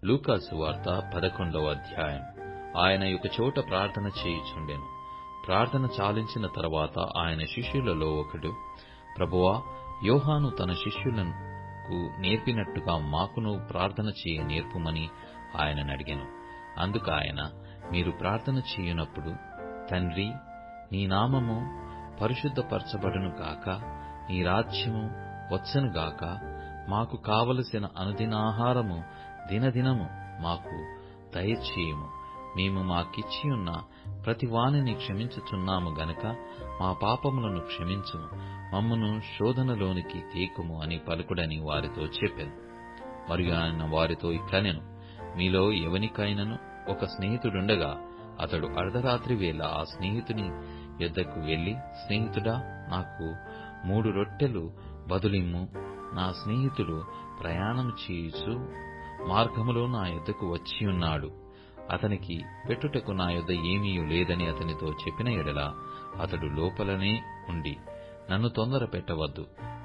లూకా సువార్త 11వ అధ్యాయం. ఆయన ఒక చోట ప్రార్థన చేయుచుండెను. ప్రార్థన చాలించిన తరువాత ఆయన శిష్యులలో ఒకడు, ప్రభువా, యోహాను తన శిష్యులకు నేర్పినట్టుగా మాకును ప్రార్థన చేయ నేర్పుమని ఆయనను అడిగెను. అందుకు ఆయన, మీరు ప్రార్థన చేయునప్పుడు, తండ్రి, నీ నామము పరిశుద్ధపరచబడును గాక, నీ రాజ్యము వచ్చును గాక, మాకు కావలసిన అనుదినాహారము దినదినము మాకు దయచేయుము. మేము మాకిచ్చియున్న ప్రతి వానిని క్షమించుచున్నాము గనక మా పాపములను క్షమించుము, మమ్మును శోధనలోనికి తేకుము అని పలుకుడని వారితో చెప్పెను. మరియు ఆయన వారితో ఇట్లనెను, మీలో ఎవనికైనను ఒక స్నేహితుడుండగా అతడు అర్ధరాత్రి వేళ ఆ స్నేహితుని యొద్దకు వెళ్లి, స్నేహితుడా, నాకు 3 రొట్టెలు బదులిమ్ము, నా స్నేహితుడు ప్రయాణం చేయుచు మార్గములో నా యొద్దకు వచ్చియున్నాడు, అతనికి పెట్టుటకు నా యొద్ద ఏమీ లేదని అతనితో చెప్పిన ఎడల, అతడు లోపలనే ఉండి, నన్ను తొందర పెట్టవద్దు,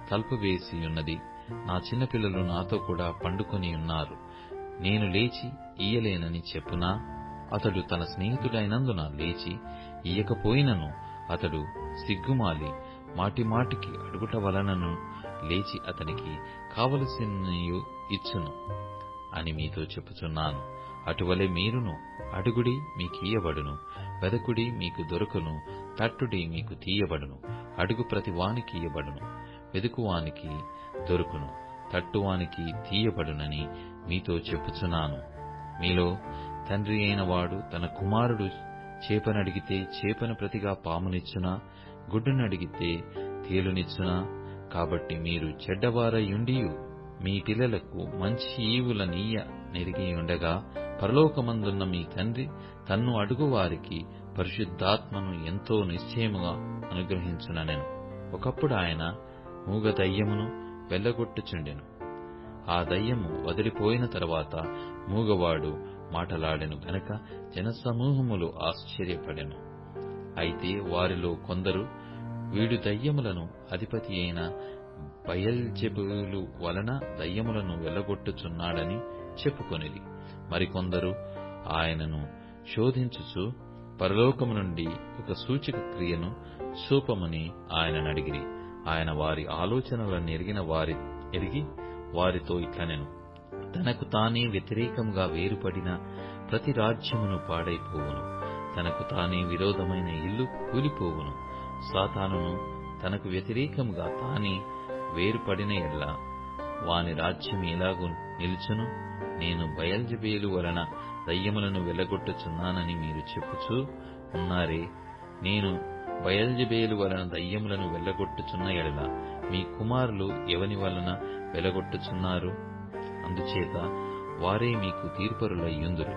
తలుపు వేసియున్నది, నా చిన్నపిల్లలు నాతో కూడా పండుకొని ఉన్నారు, నేను లేచి ఇయ్యలేనని చెప్పునా, అతడు తన స్నేహితుడైనందున లేచి ఇయ్యకపోయినను అతడు సిగ్గుమాలి మాటిమాటికి అడుగుట వలనను లేచి అతనికి కావలసినయు ఇచ్చును అని మీతో చెప్పుచున్నాను. అటువలే మీరును, అడుగుడి మీకియ్యబడును, వెదకుడి మీకు దొరకును, తట్టుడి మీకు తీయబడును. అడుగు ప్రతి వానికి ఇయ్యబడును, వెదుకువానికి దొరుకును, తట్టువానికి తీయబడునని మీతో చెప్పుచున్నాను. మీలో తండ్రి అయిన వాడు తన కుమారుడు చేపనడిగితే చేపను ప్రతిగా పామునిచ్చునా, గుడ్డునడిగితే తేలునిచ్చునా? కాబట్టి మీరు చెడ్డవారయుండియు మీ పిల్లలకు మంచి ఈవులనీయ నెరిగియుండగా, పరలోకమందున్న మీ తండ్రి తన్ను అడుగువారికి పరిశుద్ధాత్మను ఎంతో నిశ్చయముగా అనుగ్రహించుననెను. ఒకప్పుడు ఆయన మూగ దయ్యమును వెళ్ళగొట్టుచుండెను. ఆ దయ్యము వదిలిపోయిన తరువాత మూగవాడు మాటలాడెను గనక జనసమూహములు ఆశ్చర్యపడెను. అయితే వారిలో కొందరు, వీడు దయ్యములను అధిపతి అయిన బయల్జెబూలు వలన దయ్యములను వెళ్ళగొట్టుచున్నాడని చెప్పుకొనిది. మరికొందరు ఆయనను శోధించుచు, పరలోకము నుండి ఒక సూచక క్రియను చూపమని ఆయననడిగిరి. ఆయన వారి ఆలోచనలను ఎరిగి వారితో ఇట్లనెను, తనకు తానే వ్యతిరేకముగా వేరుపడిన ప్రతి రాజ్యమును పాడైపోవును, తనకు తానే విరోధమైన ఇల్లు కూలిపోవును. సాతానును తనకు వ్యతిరేకముగా తానే వేరుపడిన ఎడల వాని రాజ్యం ఎలాగూ నిలుచును? నేను బయల్జెబూలు వలన దయ్యములను వెళ్ళగొట్టుచున్నానని మీరు చెప్పుచూ ఉన్నారే. నేను బయల్జెబూలు వలన దయ్యములను వెళ్ళగొట్టుచున్న ఎడల మీ కుమారులు ఎవని వలన వెళ్ళగొట్టుచున్నారు? అందుచేత వారే మీకు తీర్పరులయ్యుందురు.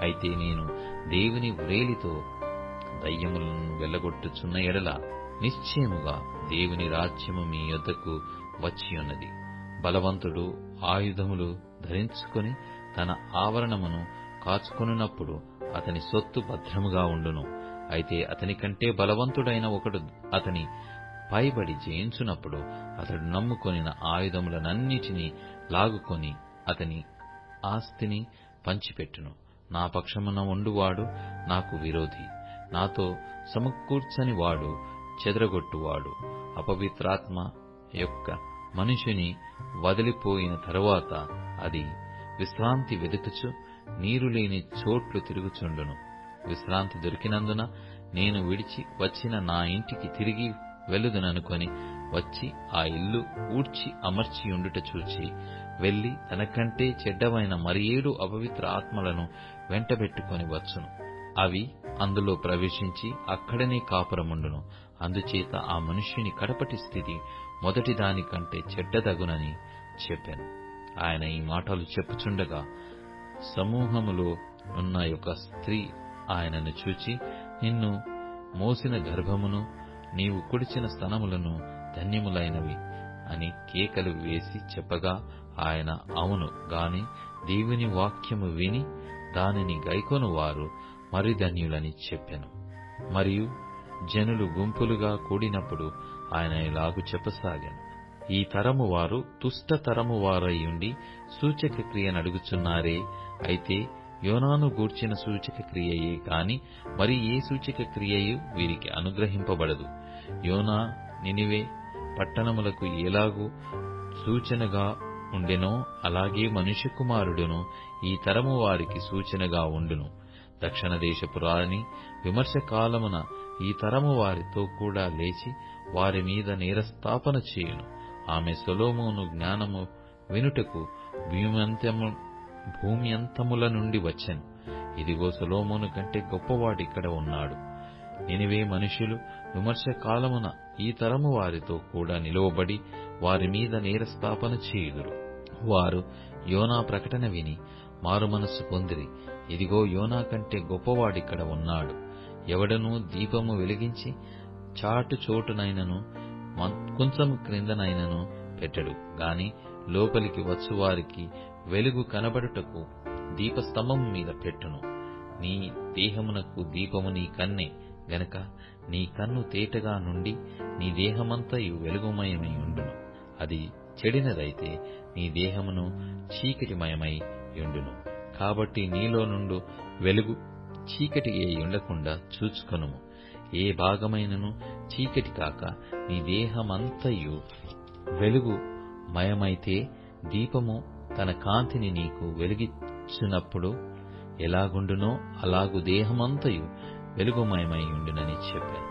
అయితే నేను దేవుని వ్రేలితో దయ్యములను వెళ్ళగొట్టుచున్న ఎడల నిశ్చయముగా దేవుని రాజ్యము మీ యొద్దకు వచ్చియున్నది. బలవంతుడు ఆయుధములు ధరించుకొని తన ఆవరణమును కాచుకొనున్నప్పుడు అతని సొత్తు భద్రముగా ఉండును. అయితే అతని కంటే బలవంతుడైన ఒకడు అతని పైబడి జయించునప్పుడు అతడు నమ్ముకొనిన ఆయుధములనన్నిటినీ లాగుకొని అతని ఆస్తిని పంచిపెట్టును. నా పక్షమున ఉండువాడు నాకు విరోధి, నాతో సమకూర్చని వాడు చెదరగొట్టువాడు. అపవిత్రాత్మ యొక్క మనిషిని వదిలిపోయిన తరువాత అది విశ్రాంతి వెదుకుచు నీరు లేని చోట్లు తిరుగుచుండును. విశ్రాంతి దొరికినందున నేను విడిచి వచ్చిన నా ఇంటికి తిరిగి వెళ్ళుదుననుకొని వచ్చి ఆ ఇల్లు ఊడ్చి అమర్చి ఉండుట చూచి వెళ్లి తనకంటే చెడ్డవైన మరి 7 అపవిత్ర ఆత్మలను వెంటబెట్టుకొని వచ్చును. అవి అందులో ప్రవేశించి అక్కడనే కాపురముండును. అందుచేత ఆ మనుష్యుని కడపటి స్థితి మొదటి దానికంటే చెడ్డదగునని చెప్పాను. ఆయన ఈ మాటలు చెప్పుచుండగా సమూహములో ఉన్న ఒక స్త్రీ ఆయనను చూచి, నిన్ను మోసిన గర్భమును నీవు కుడిచిన స్తనములను ధన్యములైనవి అని కేకలు వేసి చెప్పగా, ఆయన అవును గాని దేవుని వాక్యము విని దానిని గైకొను వారు మరి ధన్యులని చెప్పెను. మరియు జనులు గుంపులుగా కూడినప్పుడు ఆయన ఇలాగు చెప్పసాగాను, ఈ తరము వారు దుష్ట తరము వారయ్యుండి సూచక క్రియనడుగుచున్నారే. అయితే యోనాను గూర్చిన సూచక క్రియయే కాని మరి ఏ సూచక క్రియయు వీరికి అనుగ్రహింపబడదు. యోనా నినివే పట్టణములకు ఎలాగూ సూచనగా ఉండెనో అలాగే మనుష్య కుమారుడును ఈ తరము వారికి సూచనగా ఉండును. దక్షిణ దేశపు రాణి విమర్శ కాలమున ఈ తరము వారితో కూడా లేచి వారి మీద నేరస్థాపన చేయును. ఆమె సొలొమోను జ్ఞానము వినుటకు భూమ్యంతముల నుండి వచ్చెను. ఇదిగో సొలొమోను కంటే గొప్పవాడిక్కడ ఉన్నాడు. నినివే మనుషులు విమర్శ కాలమున ఈ తరము వారితో కూడా నిలువబడి వారి మీద నేరస్థాపన చేయుదురు. వారు యోనా ప్రకటన విని మారుమనస్సు పొందిరి. ఇదిగో యోనా కంటే గొప్పవాడిక్కడ ఉన్నాడు. ఎవడనూ దీపము వెలిగించి చాటు చోటునైనను కొంచెం క్రిందనైనను పెట్టడు గాని లోపలికి వచ్చువారికి వెలుగు కనబడుటకు దీపస్తంభం మీద పెట్టును. నీ దేహమునకు దీపము నీ కన్నే గనక నీ కన్ను తేటగా నుండి నీ దేహమంతయు వెలుగుమయమై ఉండును. అది చెడినదైతే నీ దేహమును చీకటిమయమై యుండును. కాబట్టి నీలో నుండు వెలుగు చీకటి ఉండకుండా చూచుకొనుము. ఏ భాగమైనను చీకటి కాక నీ దేహమంతయు వెలుగు మయమైతే దీపము తన కాంతిని నీకు వెలిగించినప్పుడు ఎలాగుండునో అలాగు దేహమంతయు వెలుగుమయమై ఉండునని చెప్పాను.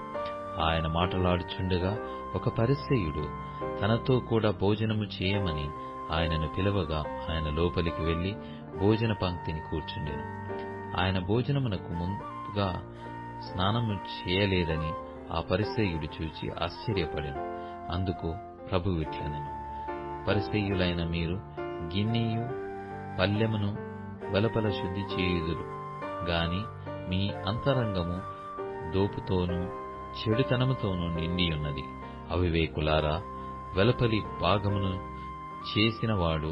ఆయన మాటలాడుచుండగా ఒక పరిసయ్యుడు తనతో కూడా భోజనము చేయమని ఆయనను పిలవగా ఆయన లోపలికి వెళ్లి భోజన పంక్తిని కూర్చుండెను. ఆయన భోజనమునకు ముందుగా స్నానము చేయలేదని ఆ పరిసయ్యుడు చూచి ఆశ్చర్యపడెను. అందుకు ప్రభువు ఇట్లనెను, పరిసయ్యులైన మీరు గిన్నెయు పల్లెమును వెలుపల శుద్ధి చేయుదురు గాని మీ అంతరంగము దోపుతోనూ చెడుతనముతోనూ నిండియున్నది. అవివేకులారా, వెలుపలి భాగమును చేసినవాడు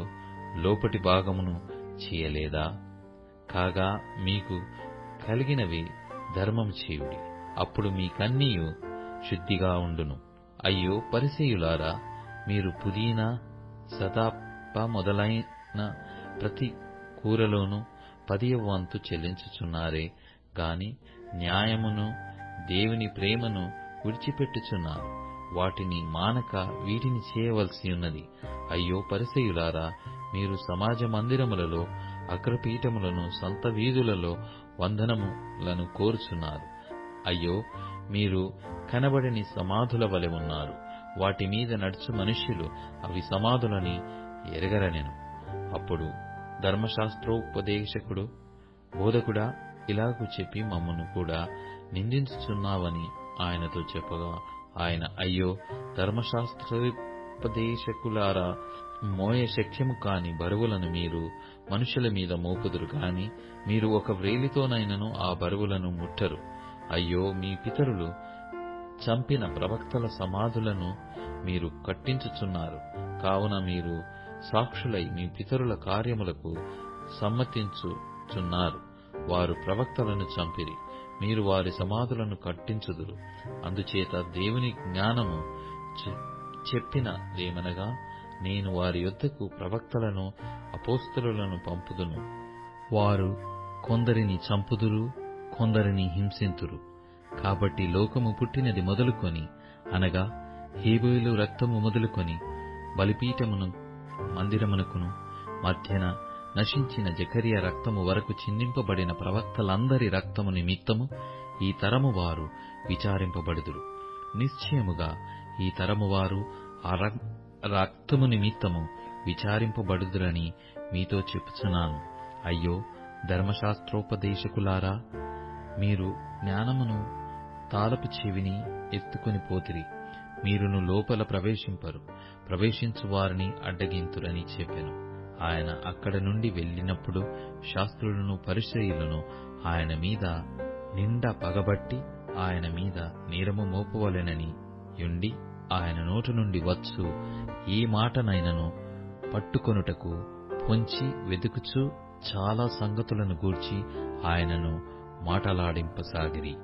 లోపటి భాగమును చేయలేదా? కాగా మీకు కలిగినవి ధర్మము చేయుడి, అప్పుడు మీకన్నీయు శుద్ధిగా ఉండును. అయ్యో పరిసయ్యులారా, మీరు పుదీనా సతాప మొదలైన ప్రతి కూరలోనూ 10వ వంతు చెల్లించుచున్నారే గాని న్యాయమును దేవుని ప్రేమను విడిచిపెట్టుచున్నారు. వాటిని మానక వీటిని చేయవలసి ఉన్నది. అయ్యో పరిసయ్యులారా, మీరు సమాజ మందిరములలో అగ్రపీఠములను సంత వీధులలో వందనములను కోరుచున్నారు. అయ్యో, మీరు కనబడని సమాధుల వలె ఉన్నారు. వాటి మీద నడుచు మనుష్యులు అవి సమాధులని ఎరగరనెను. అప్పుడు ధర్మశాస్త్రోపదేశకుడు, బోధకుడా, ఇలాగు చెప్పి మమ్మను కూడా నిందించుచున్నావని ఆయనతో చెప్పగా ఆయన, అయ్యో ధర్మశాస్త్రోపదేశకులారా, మోయ శక్యము కాని బరువులను మీరు మనుషుల మీద మోపుదురు గాని మీరు ఒక వ్రేలితోనైనను ఆ బరువులను ముట్టరు. అయ్యో, మీ పితరులు చంపిన ప్రవక్తల సమాధులను మీరు కట్టించుచున్నారు. కావున మీరు సాక్షులై మీ పితరుల కార్యములకు సమ్మతించుచున్నారు. వారు ప్రవక్తలను చంపిరి, మీరు వారి సమాధులను కట్టించుదురు. అందుచేత దేవుని జ్ఞానము చెప్పినదేమనగా, నేను వారి యొద్దకు ప్రవక్తలను అపోస్తలులను పంపుదును. వారు కొందరిని చంపుదురు, కొందరిని హింసింతురు. కాబట్టి లోకము పుట్టినది మొదలుకొని, అనగా హేబేలు రక్తము మొదలుకొని బలిపీఠమును మందిరమునకును మధ్యన నశించిన జకరియా రక్తము వరకు చిందింపబడిన ప్రవక్తలందరి రక్తము నిమిత్తము ఈ తరము వారు విచారింపబడుదురు. నిశ్చయముగా ఈ తరము వారు ఆ రక్తము నిమిత్తము విచారింపబడుదురని మీతో చెప్పుచున్నాను. అయ్యో ధర్మశాస్త్రోపదేశకులారా, మీరు జ్ఞానమును తాళపు చెవిని ఎత్తుకొని పోతిరి, మీరును లోపల ప్రవేశించు వారిని అడ్డగింతురని చెప్పెను. ఆయన అక్కడ నుండి వెళ్ళినప్పుడు శాస్త్రులను పరిసయ్యులను ఆయన మీద నిండా పగబట్టి ఆయన మీద నేరము మోపవలెనని యుండి, ఆయన నోటి నుండి వచ్చు ఏ మాటనైనను పట్టుకొనుటకు పొంచి వెదుకుచు చాలా సంగతులను గూర్చి ఆయనను మాటలాడింపసాగిరి.